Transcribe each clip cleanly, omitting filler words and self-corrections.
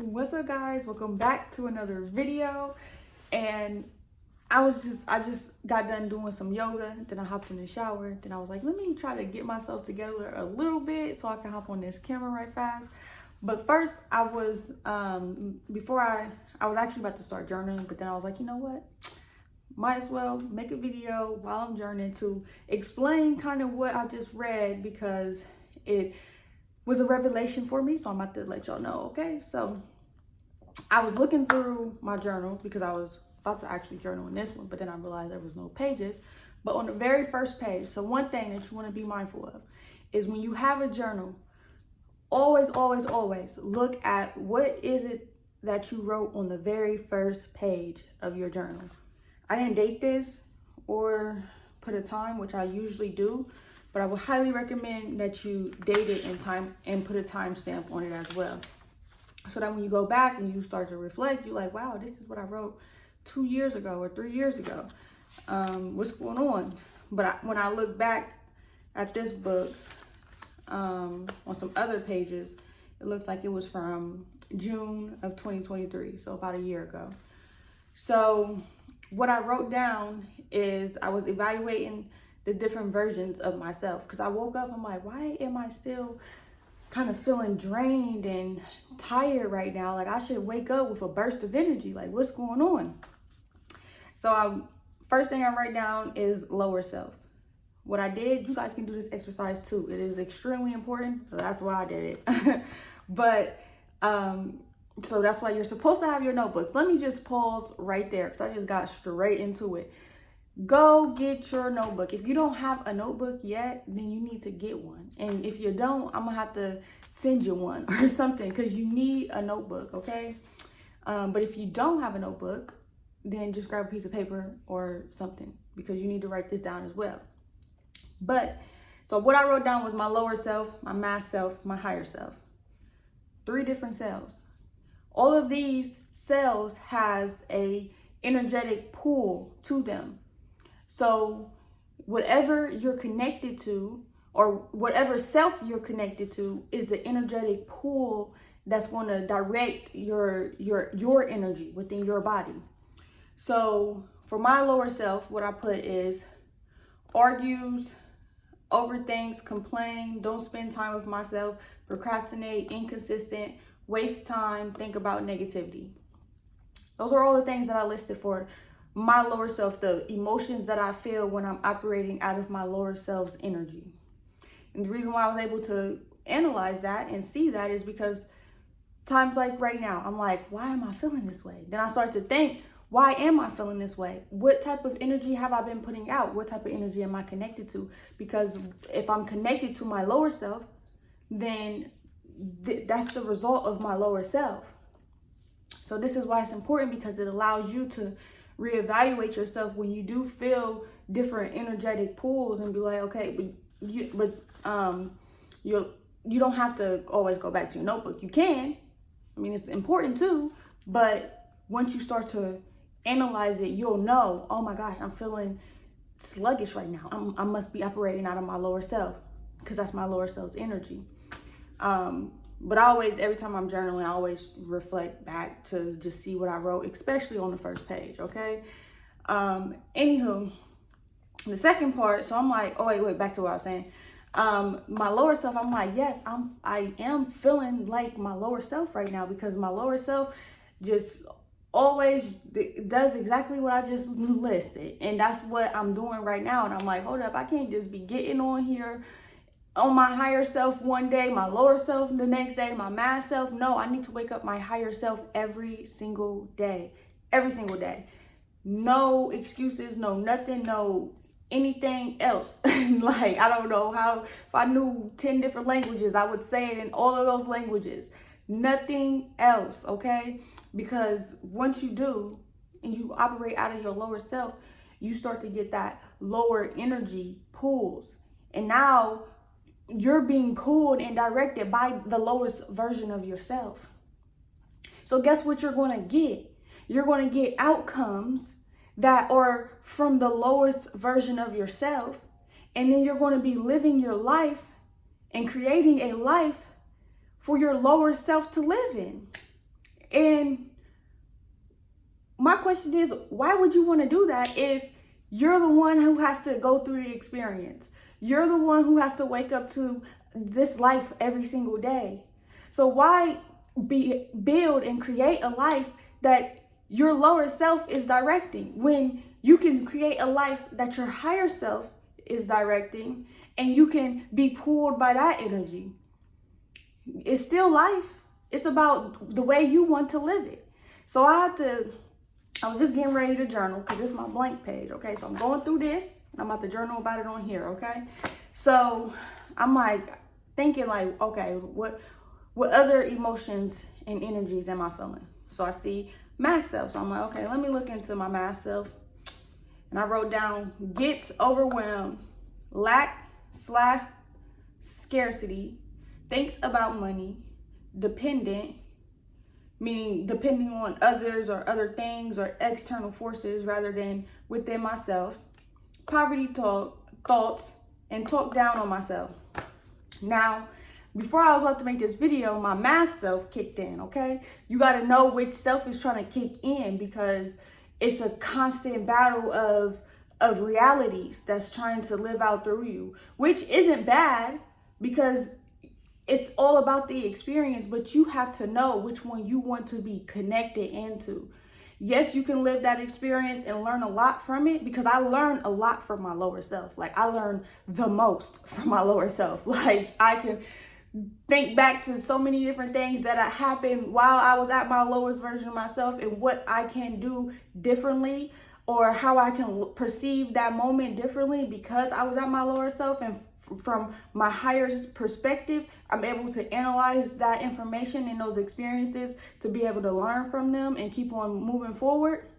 What's up, guys? Welcome back to another video. And I just got done doing some yoga. Then I hopped in the shower. Then I was like, let me try to get myself together a little bit so I can hop on this camera right fast. But first, I was actually about to start journaling, but then I was like, you know what? Might as well make a video while I'm journaling to explain kind of what I just read, because it was a revelation for me. So I'm about to let y'all know, okay? So I was looking through my journal because I was about to actually journal in this one, but then I realized there was no pages. But on the very first page, so one thing that you want to be mindful of is when you have a journal, always look at what is it that you wrote on the very first page of your journal. I didn't date this or put a time, which I usually do, but I would highly recommend that you date it in time and put a timestamp on it as well. So that when you go back and you start to reflect, you're like, wow, this is what I wrote 2 years ago or 3 years ago. What's going on? But when I look back at this book, on some other pages, it looks like it was from June of 2023, so about a year ago. So what I wrote down is I was evaluating the different versions of myself, because I woke up, I'm like, why am I still kind of feeling drained and tired right now? Like, I should wake up with a burst of energy. Like, what's going on? So first thing I write down is lower self. What I did, you guys can do this exercise too. It is extremely important, so that's why I did it. But so that's why you're supposed to have your notebook. Let me just pause right there because I just got straight into it. Go get your notebook. If you don't have a notebook yet, then you need to get one. And if you don't, I'm gonna have to send you one or something, because you need a notebook, okay? But if you don't have a notebook, then just grab a piece of paper or something, because you need to write this down as well. But so what I wrote down was my lower self, my mass self, my higher self. 3 different cells. All of these cells has a energetic pull to them. So whatever you're connected to, or whatever self you're connected to, is the energetic pull that's going to direct your energy within your body. So for my lower self, what I put is argues, overthinks, complain, don't spend time with myself, procrastinate, inconsistent, waste time, think about negativity. Those are all the things that I listed for my lower self, the emotions that I feel when I'm operating out of my lower self's energy. And the reason why I was able to analyze that and see that is because times like right now, I'm like, why am I feeling this way? Then I start to think, why am I feeling this way? What type of energy have I been putting out? What type of energy am I connected to? Because if I'm connected to my lower self, then that's the result of my lower self. So this is why it's important, because it allows you to reevaluate yourself when you do feel different energetic pulls and be like, okay, you don't have to always go back to your notebook. You can. I mean, it's important too, but once you start to analyze it, you'll know, oh my gosh, I'm feeling sluggish right now. I must be operating out of my lower self, because that's my lower self's energy. But every time I'm journaling, I always reflect back to just see what I wrote, especially on the first page, okay? Anywho, the second part, so I'm like, oh wait, back to what I was saying. My lower self, I'm like, yes, I am feeling like my lower self right now, because my lower self just always does exactly what I just listed. And that's what I'm doing right now. And I'm like, hold up, I can't just be getting on here on my higher self one day, my lower self the next day, my mass self. No, I need to wake up my higher self every single day. Every single day. No excuses, no nothing, no anything else. Like, I don't know how, if I knew 10 different languages, I would say it in all of those languages. Nothing else, okay? Because once you do, and you operate out of your lower self, you start to get that lower energy pulls. And now you're being pulled and directed by the lowest version of yourself. So guess what you're going to get? You're going to get outcomes that are from the lowest version of yourself. And then you're going to be living your life and creating a life for your lower self to live in. And my question is, why would you want to do that if you're the one who has to go through the experience? You're the one who has to wake up to this life every single day. So why build and create a life that your lower self is directing when you can create a life that your higher self is directing, and you can be pulled by that energy? It's still life. It's about the way you want to live it. So I was just getting ready to journal because this is my blank page. Okay, so I'm going through this and I'm about to journal about it on here. Okay, so I'm like thinking like, okay, what other emotions and energies am I feeling? So I see mass self. So I'm like, okay, let me look into my mass self. And I wrote down gets overwhelmed, lack/scarcity, thinks about money, dependent, meaning depending on others or other things or external forces rather than within myself, poverty thoughts, and talk down on myself. Now, before I was about to make this video, my mass self kicked in, okay? You got to know which self is trying to kick in, because it's a constant battle of realities that's trying to live out through you, which isn't bad because it's all about the experience, but you have to know which one you want to be connected into. Yes, you can live that experience and learn a lot from it, because I learned a lot from my lower self. Like, I learned the most from my lower self. Like, I can think back to so many different things that happened while I was at my lowest version of myself, and what I can do differently, or how I can perceive that moment differently because I was at my lower self. And from my higher perspective, I'm able to analyze that information and those experiences to be able to learn from them and keep on moving forward.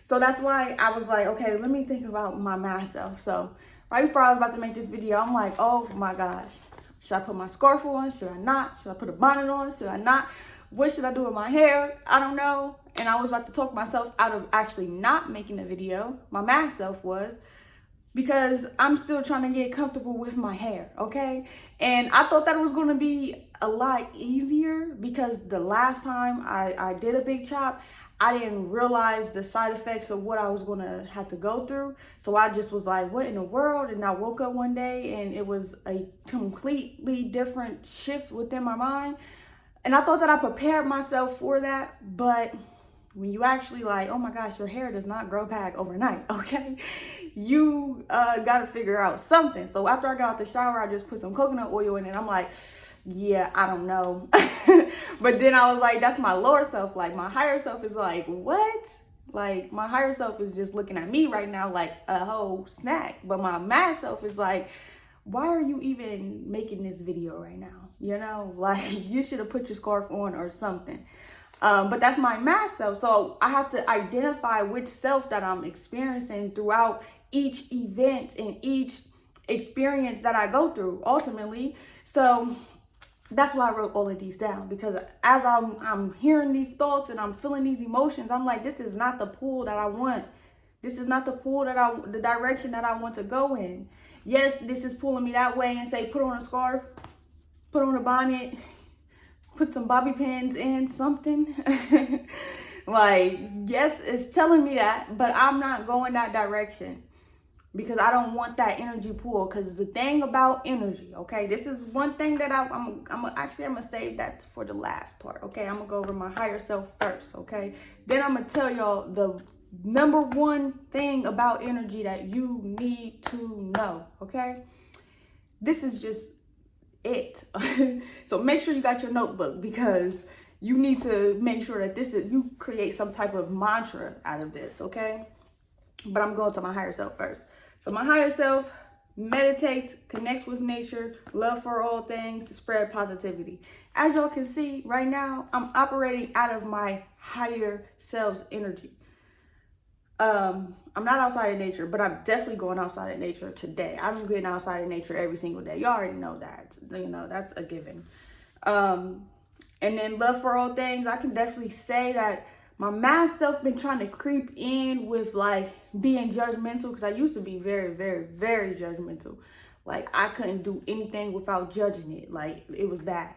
So that's why I was like, okay, let me think about my mass self. So right before I was about to make this video, I'm like, oh my gosh, should I put my scarf on? Should I not? Should I put a bonnet on? Should I not? What should I do with my hair? I don't know. And I was about to talk myself out of actually not making a video. My mass self was, because I'm still trying to get comfortable with my hair, okay? And I thought that it was going to be a lot easier, because the last time I did a big chop, I didn't realize the side effects of what I was going to have to go through. So I just was like, what in the world? And I woke up one day and it was a completely different shift within my mind. And I thought that I prepared myself for that, but when you actually like, oh my gosh, your hair does not grow back overnight, okay? You got to figure out something. So after I got out the shower, I just put some coconut oil in it. I'm like, yeah, I don't know. But then I was like, that's my lower self. Like, my higher self is like, what? Like, my higher self is just looking at me right now like a whole snack. But my mass self is like, why are you even making this video right now? You know, like, you should have put your scarf on or something. But that's my mass self. So I have to identify which self that I'm experiencing throughout each event and each experience that I go through ultimately. So that's why I wrote all of these down, because as I'm hearing these thoughts and I'm feeling these emotions, I'm like, this is not the pool that I want. This is not the pool the direction that I want to go in. Yes, this is pulling me that way and say, put on a scarf, put on a bonnet, put some bobby pins in, something. Like, yes, it's telling me that, but I'm not going that direction, because I don't want that energy pull. Because the thing about energy, okay, this is one thing that I'm gonna save that for the last part, okay? I'm gonna go over my higher self first, okay? Then I'm gonna tell y'all the number one thing about energy that you need to know, okay? This is just it. So make sure you got your notebook, because you need to make sure that you create some type of mantra out of this, okay? But I'm going to my higher self first. So my higher self meditates, connects with nature, love for all things, spread positivity. As y'all can see right now, I'm operating out of my higher self's energy. I'm not outside of nature, but I'm definitely going outside of nature today. I'm getting outside of nature every single day. You already know that. You know, that's a given. And then love for all things. I can definitely say that my mass self been trying to creep in with like being judgmental, because I used to be very, very, very judgmental. Like, I couldn't do anything without judging it. Like, it was bad.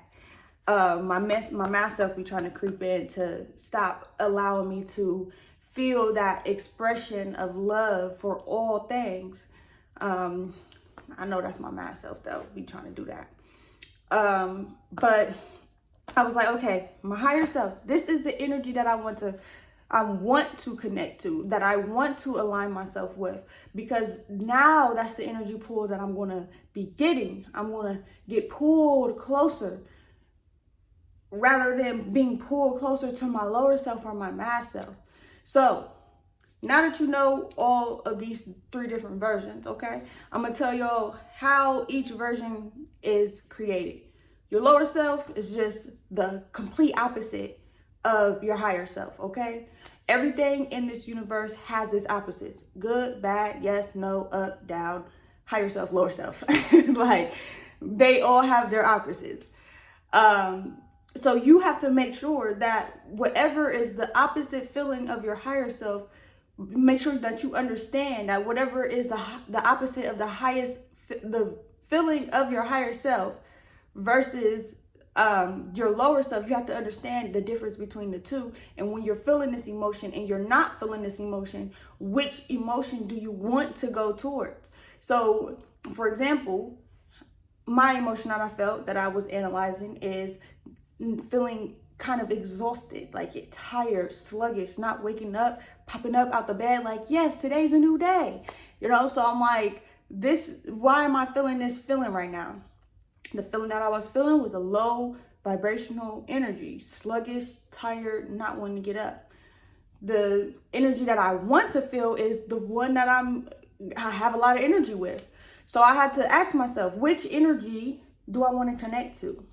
my mass self be trying to creep in to stop allowing me to feel that expression of love for all things. I know that's my mass self though, be trying to do that. But I was like, okay, my higher self, this is the energy that I want to connect to, that I want to align myself with, because now that's the energy pool that I'm going to be getting. I'm going to get pulled closer rather than being pulled closer to my lower self or my mass self. So now that you know all of these 3 different versions, okay, I'm going to tell y'all how each version is created. Your lower self is just the complete opposite of your higher self, okay? Everything in this universe has its opposites. Good, bad, yes, no, up, down, higher self, lower self. Like, they all have their opposites. So you have to make sure that whatever is the opposite feeling of your higher self, make sure that you understand that whatever is the opposite of the feeling of your higher self versus your lower self, you have to understand the difference between the two. And when you're feeling this emotion and you're not feeling this emotion, which emotion do you want to go towards? So, for example, my emotion that I felt that I was analyzing is feeling kind of exhausted, like it tired, sluggish, not waking up, popping up out the bed like, yes, today's a new day. So I'm like, why am I feeling this feeling right now? The feeling that I was feeling was a low vibrational energy, sluggish, tired, not wanting to get up. The energy that I want to feel is the one that I have a lot of energy with. So I had to ask myself, which energy do I want to connect to?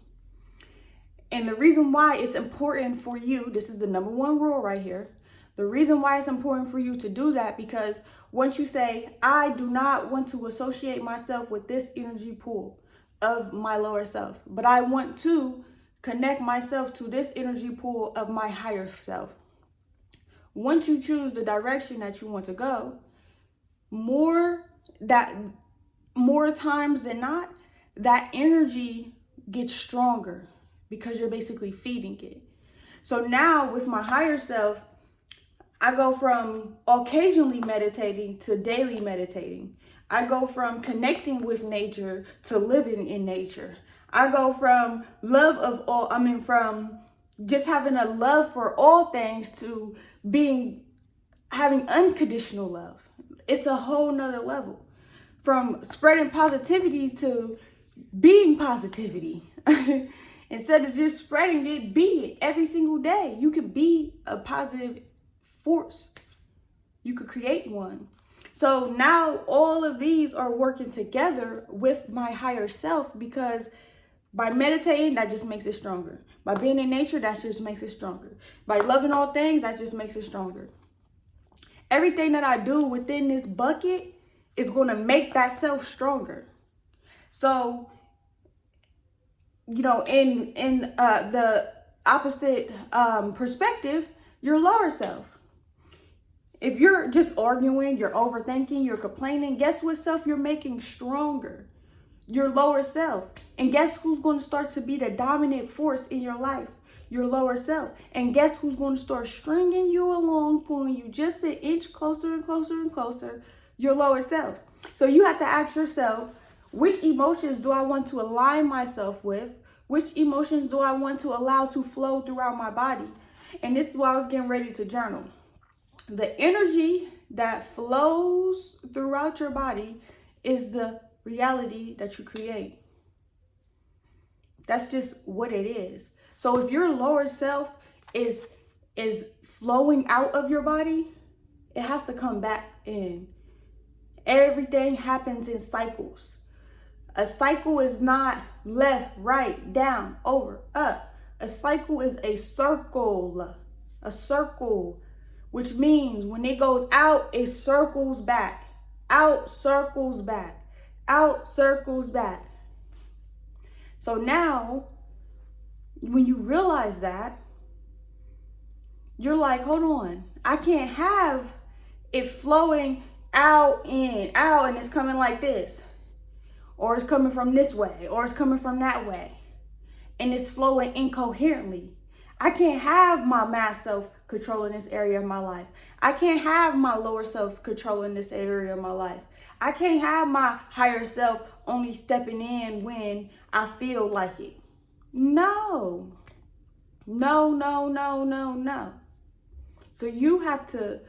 And the reason why it's important for you, this is the number 1 rule right here. The reason why it's important for you to do that, because once you say, I do not want to associate myself with this energy pool of my lower self, but I want to connect myself to this energy pool of my higher self. Once you choose the direction that you want to go, more times than not, that energy gets stronger because you're basically feeding it. So now with my higher self, I go from occasionally meditating to daily meditating. I go from connecting with nature to living in nature. I go from from just having a love for all things to having unconditional love. It's a whole nother level. From spreading positivity to being positivity. Instead of just spreading it, be it every single day. You could be a positive force. You could create one. So now all of these are working together with my higher self, because by meditating, that just makes it stronger. By being in nature, that just makes it stronger. By loving all things, that just makes it stronger. Everything that I do within this bucket is going to make that self stronger. So, in the opposite perspective, your lower self. If you're just arguing, you're overthinking, you're complaining, guess what self you're making stronger? Your lower self. And guess who's going to start to be the dominant force in your life? Your lower self. And guess who's going to start stringing you along, pulling you just an inch closer and closer and closer? Your lower self. So you have to ask yourself, which emotions do I want to align myself with? Which emotions do I want to allow to flow throughout my body? And this is why I was getting ready to journal. The energy that flows throughout your body is the reality that you create. That's just what it is. So if your lower self is flowing out of your body, it has to come back in. Everything happens in cycles. A cycle is not left, right, down, over, up. A cycle is a circle. A circle. Which means when it goes out, it circles back. Out, circles back. Out, circles back. So now, when you realize that, you're like, hold on. I can't have it flowing out, and it's coming like this. Or it's coming from this way. Or it's coming from that way. and it's flowing incoherently. I can't have my mass self controlling this area of my life. I can't have my lower self controlling this area of my life. I can't have my higher self only stepping in when I feel like it. No. No, no, no, no, no. So you have to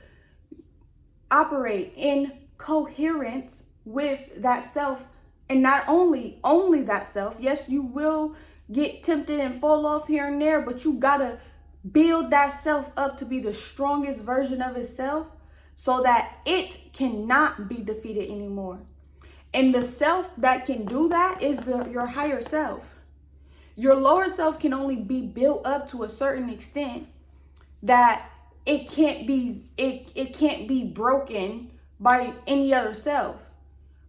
operate in coherence with that self, and not only that self. Yes, you will get tempted and fall off here and there, but you gotta build that self up to be the strongest version of itself so that it cannot be defeated anymore. And the self that can do that is your higher self. Your lower self can only be built up to a certain extent that it can't be broken by any other self.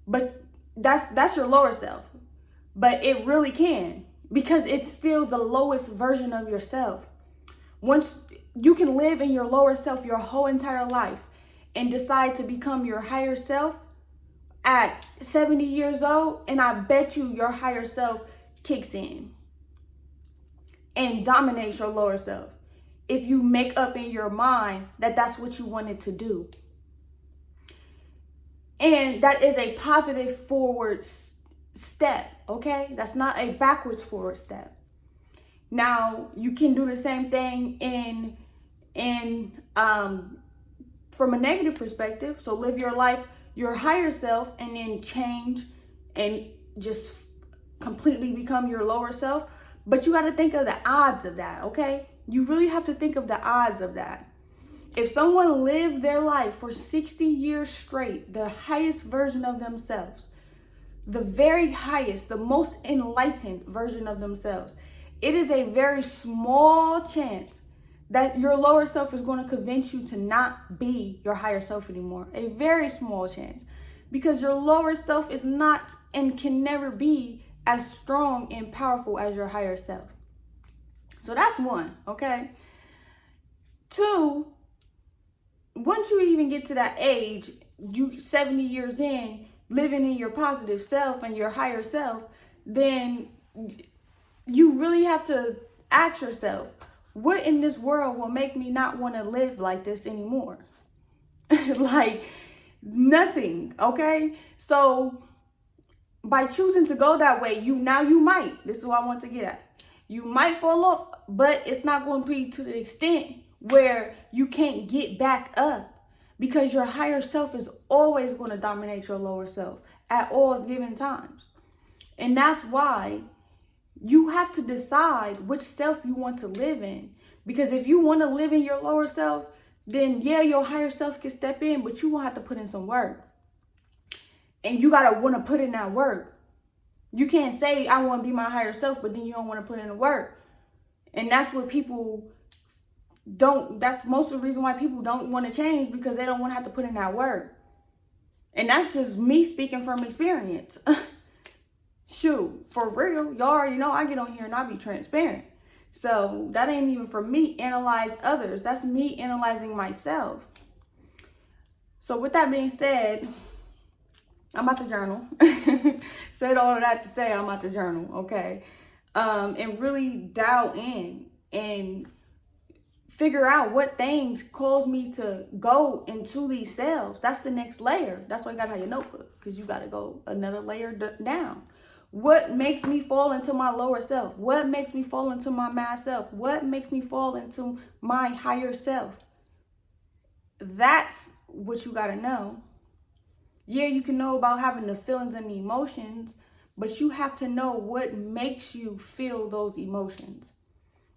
But that's your lower self. But it really can, because it's still the lowest version of yourself. Once you can live in your lower self your whole entire life and decide to become your higher self at 70 years old, and I bet you your higher self kicks in and dominates your lower self if you make up in your mind that that's what you wanted to do. And that is a positive forward step, okay? That's not a backwards forward step. Now, you can do the same thing from a negative perspective. So live your life, your higher self, and then change and just completely become your lower self. But you got to think of the odds of that, okay? You really have to think of the odds of that. If someone lived their life for 60 years straight, the highest version of themselves, the very highest, the most enlightened version of themselves, it is a very small chance that your lower self is going to convince you to not be your higher self anymore. A very small chance, because your lower self is not and can never be as strong and powerful as your higher self. So that's one, okay? Two, once you even get to that age, you 70 years in, living in your positive self and your higher self, then you really have to ask yourself, what in this world will make me not want to live like this anymore? Like nothing, okay? So by choosing to go that way, you might, this is what I want to get at, you might fall off, but it's not going to be to the extent where you can't get back up, because your higher self is always going to dominate your lower self at all given times. And that's why you have to decide which self you want to live in. Because if you want to live in your lower self, then yeah, your higher self can step in, but you will have to put in some work. And you got to want to put in that work. You can't say, I want to be my higher self, but then you don't want to put in the work. And that's what people don't, that's most of the reason why people don't want to change, because they don't want to have to put in that work. And that's just me speaking from experience. Shoot, for real, y'all already know I get on here and I be transparent. So that ain't even for me analyze others. That's me analyzing myself. So with that being said, I'm about to journal. Said all of that to say I'm about to journal, okay? And really dial in and figure out what things cause me to go into these cells. That's the next layer. That's why you gotta have your notebook, because you gotta go another layer down. What makes me fall into my lower self? What makes me fall into my mass self? What makes me fall into my higher self? That's what you gotta know. Yeah, you can know about having the feelings and the emotions, but you have to know what makes you feel those emotions.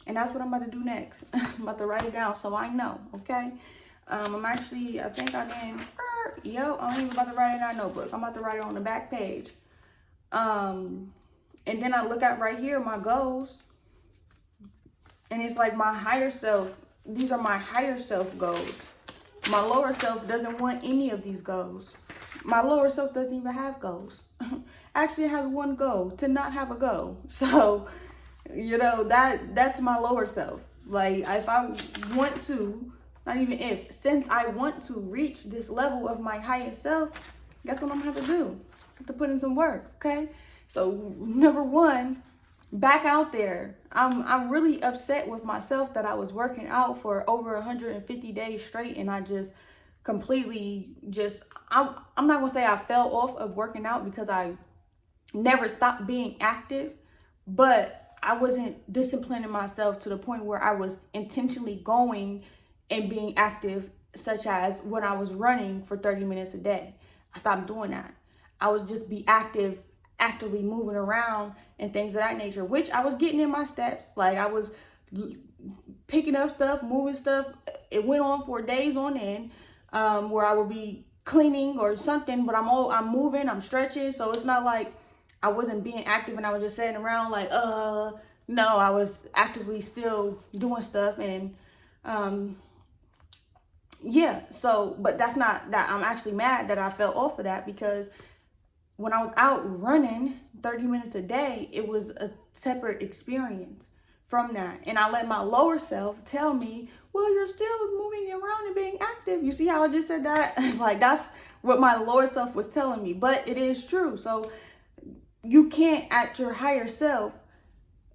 And that's what I'm about to do next. I'm about to write it down so I know, okay? I'm actually, I think I did, I'm even about to write it in our notebook. I'm about to write it on the back page. And then I look at right here, my goals. And it's like my higher self, these are my higher self goals. My lower self doesn't want any of these goals. My lower self doesn't even have goals. Actually, it has one goal, to not have a goal. So, you know, that's my lower self. Like, if I want to, not even if, since I want to reach this level of my highest self, guess what I'm gonna have to do? I have to put in some work, okay? So, number one, back out there. I'm really upset with myself that I was working out for over 150 days straight, and I just completely just I'm not gonna say I fell off of working out, because I never stopped being active, but I wasn't disciplining myself to the point where I was intentionally going and being active, such as when I was running for 30 minutes a day. I stopped doing that. I was just be actively moving around and things of that nature, which I was getting in my steps. Like, I was picking up stuff, moving stuff. It went on for days on end, where I would be cleaning or something, but I'm moving, I'm stretching. So it's not like I wasn't being active and I was just sitting around like, no, I was actively still doing stuff. And yeah, so, but that's not that I'm actually mad that I fell off of that, because when I was out running 30 minutes a day, it was a separate experience from that. And I let my lower self tell me, well, you're still moving around and being active. You see how I just said that? It's like, that's what my lower self was telling me, but it is true. So you can't, at your higher self,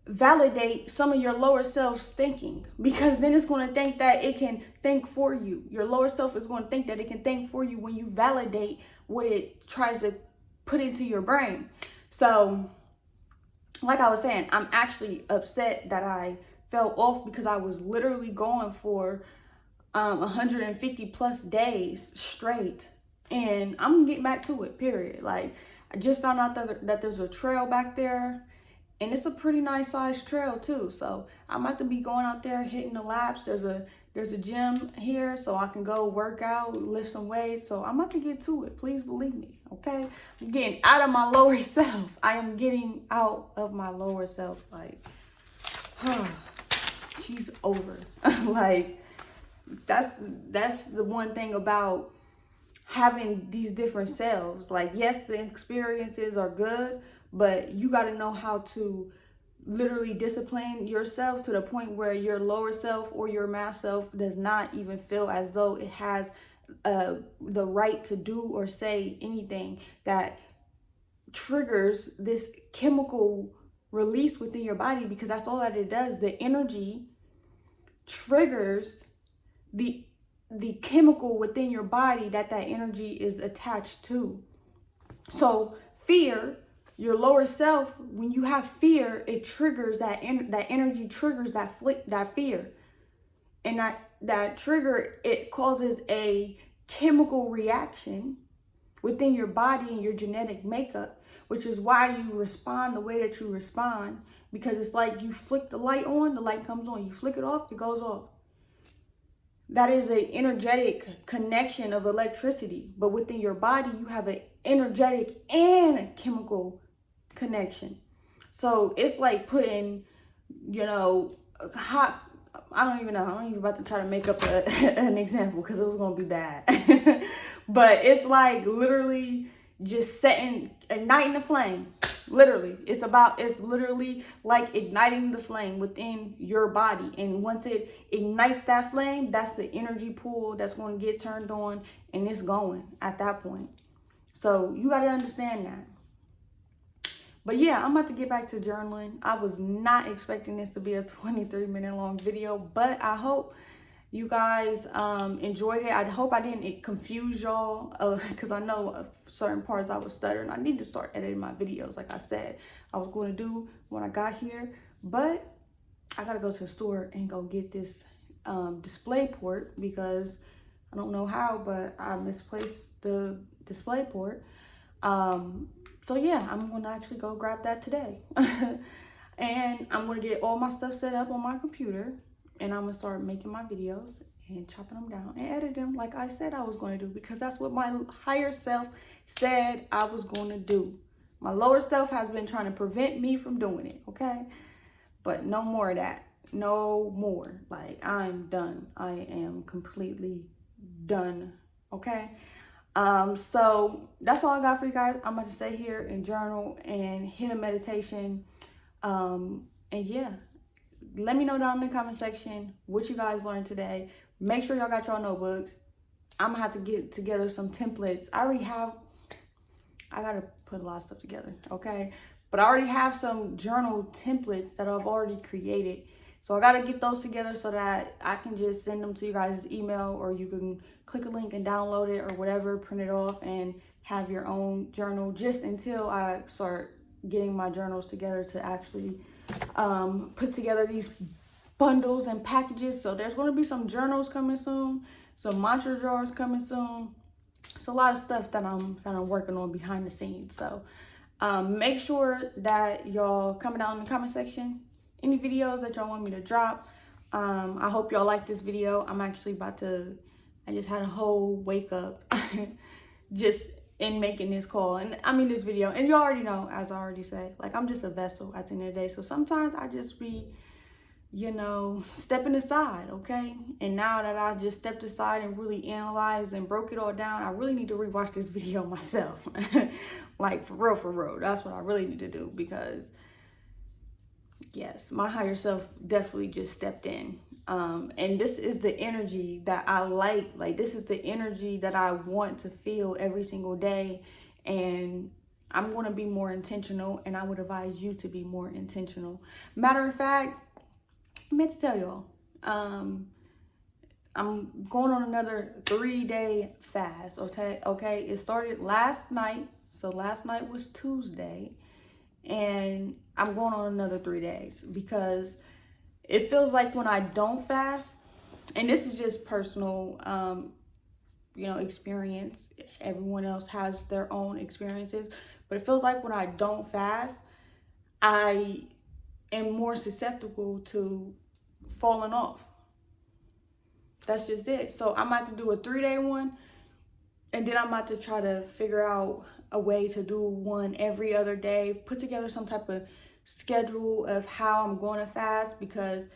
validate some of your lower self's thinking, because then it's going to think that it can think for you. Your lower self is going to think that it can think for you when you validate what it tries to put into your brain. So like I was saying, I'm actually upset that I fell off, because I was literally going for 150 plus days straight, and I'm getting back to it, period. Like, I just found out that there's a trail back there, and it's a pretty nice sized trail too. So I'm about to be going out there hitting the laps. There's a gym here, so I can go work out, lift some weights. So I'm about to get to it. Please believe me, okay? I'm getting out of my lower self. I am getting out of my lower self. Like, she's over. Like, that's the one thing about having these different selves. Like, yes, the experiences are good, but you got to know how to literally discipline yourself to the point where your lower self or your mass self does not even feel as though it has the right to do or say anything that triggers this chemical release within your body, because that's all that it does. The energy triggers the chemical within your body that energy is attached to. So fear, your lower self, when you have fear, it triggers that energy triggers that fear, and that trigger, it causes a chemical reaction within your body and your genetic makeup, which is why you respond the way that you respond, because it's like you flick the light on, the light comes on. You flick it off, it goes off. That is an energetic connection of electricity, but within your body, you have an energetic and chemical connection. So it's like putting, hot, I don't even know. I'm even about to try to make up an example, because it was going to be bad. But it's like literally just igniting the flame. Literally, it's literally like igniting the flame within your body. And once it ignites that flame, that's the energy pool that's going to get turned on, and it's going at that point. So you got to understand that. But yeah, I'm about to get back to journaling. I was not expecting this to be a 23-minute long video, but I hope you guys enjoyed it. I hope I didn't confuse y'all, because I know certain parts I was stuttering. I need to start editing my videos, like I said I was going to do when I got here. But I got to go to the store and go get this display port, because I don't know how, but I misplaced the display port. So yeah, I'm going to actually go grab that today. And I'm going to get all my stuff set up on my computer, and I'm going to start making my videos and chopping them down and edit them like I said I was going to do, because that's what my higher self said I was going to do. My lower self has been trying to prevent me from doing it, okay? But no more of that. No more. Like, I'm done. I am completely done, okay? So that's all I got for you guys. I'm about to stay here and journal and hit a meditation. And yeah, let me know down in the comment section what you guys learned today. Make sure y'all got y'all notebooks. I'm gonna have to get together some templates. I gotta put a lot of stuff together, okay? But I already have some journal templates that I've already created. So I got to get those together so that I can just send them to you guys' email, or you can click a link and download it or whatever, print it off and have your own journal, just until I start getting my journals together to actually put together these bundles and packages. So there's going to be some journals coming soon, some mantra jars coming soon. It's a lot of stuff that I'm working on behind the scenes. So make sure that y'all comment down in the comment section any videos that y'all want me to drop. I hope y'all like this video. I'm actually about to, I just had a whole wake up just in making this call, and I mean this video. And you already know, as I already said, like, I'm just a vessel at the end of the day. So sometimes I just be, you know, stepping aside, okay? And now that I just stepped aside and really analyzed and broke it all down, I really need to rewatch this video myself. Like, for real. That's what I really need to do, because yes, my higher self definitely just stepped in. And this is the energy that I like. Like, this is the energy that I want to feel every single day. And I'm going to be more intentional, and I would advise you to be more intentional. Matter of fact, I meant to tell y'all, I'm going on another 3-day fast, okay? It started last night. So last night was Tuesday, and I'm going on another 3 days, because it feels like when I don't fast, and this is just personal, you know, experience. Everyone else has their own experiences, but it feels like when I don't fast, I am more susceptible to falling off. That's just it. So I'm about to do a 3-day one, and then I'm about to try to figure out a way to do one every other day, put together some type of schedule of how I'm going to fast, because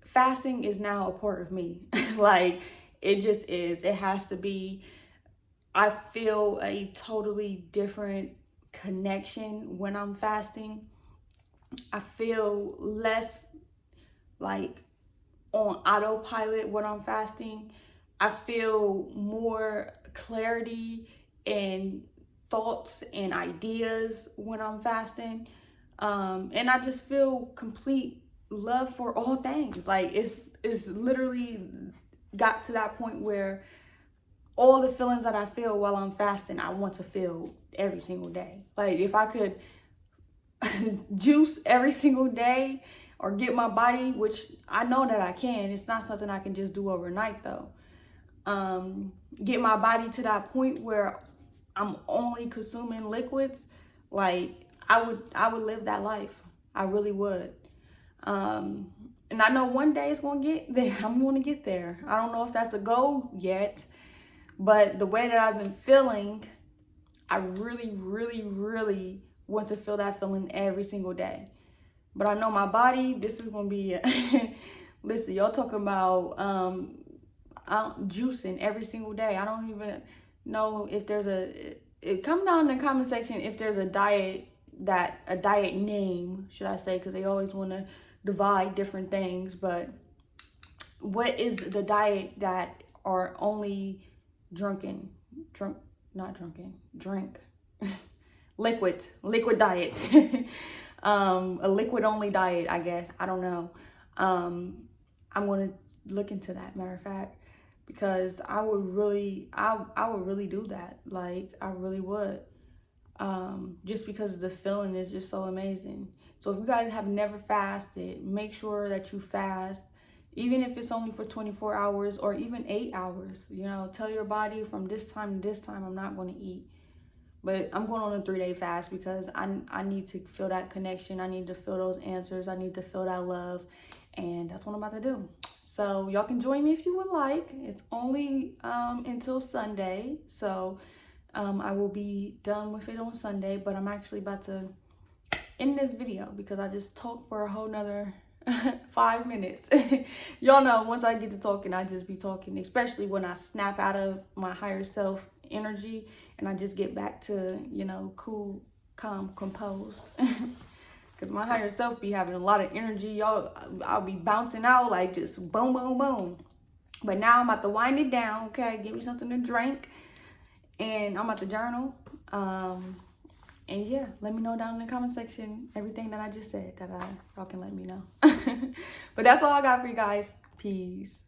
fasting is now a part of me. Like, it just is. It has to be. I feel a totally different connection when I'm fasting. I feel less like on autopilot when I'm fasting. I feel more clarity and thoughts and ideas when I'm fasting. And I just feel complete love for all things. Like, it's literally got to that point where all the feelings that I feel while I'm fasting, I want to feel every single day. Like, if I could juice every single day, or get my body, which I know that I can. It's not something I can just do overnight, though. Get my body to that point where I'm only consuming liquids. Like, I would live that life. I really would. And I know one day it's gonna get there. I'm gonna get there. I don't know if that's a goal yet, but the way that I've been feeling, I really want to feel that feeling every single day. But I know my body, this is going to be, listen, y'all talking about juicing every single day. I don't even know if there's come down in the comment section if there's a diet name, should I say, because they always want to divide different things. But what is the diet that are only drink, liquid diets. A liquid only diet, I guess. I don't know. I'm going to look into that, matter of fact, because I would really do that. Like, I really would. Just because the feeling is just so amazing. So if you guys have never fasted, make sure that you fast, even if it's only for 24 hours or even 8 hours. You know, tell your body, from this time to this time, I'm not going to eat. But I'm going on a 3-day fast because I need to feel that connection. I need to feel those answers. I need to feel that love. And that's what I'm about to do. So y'all can join me if you would like. It's only until Sunday. So I will be done with it on Sunday. But I'm actually about to end this video because I just talked for a whole nother 5 minutes. Y'all know, once I get to talking, I just be talking. Especially when I snap out of my higher self energy. And I just get back to, you know, cool, calm, composed. Because my higher self be having a lot of energy. Y'all, I'll be bouncing out like just boom, boom, boom. But now I'm about to wind it down, okay? Give me something to drink. And I'm about to journal. And yeah, let me know down in the comment section everything that I just said that y'all can let me know. But that's all I got for you guys. Peace.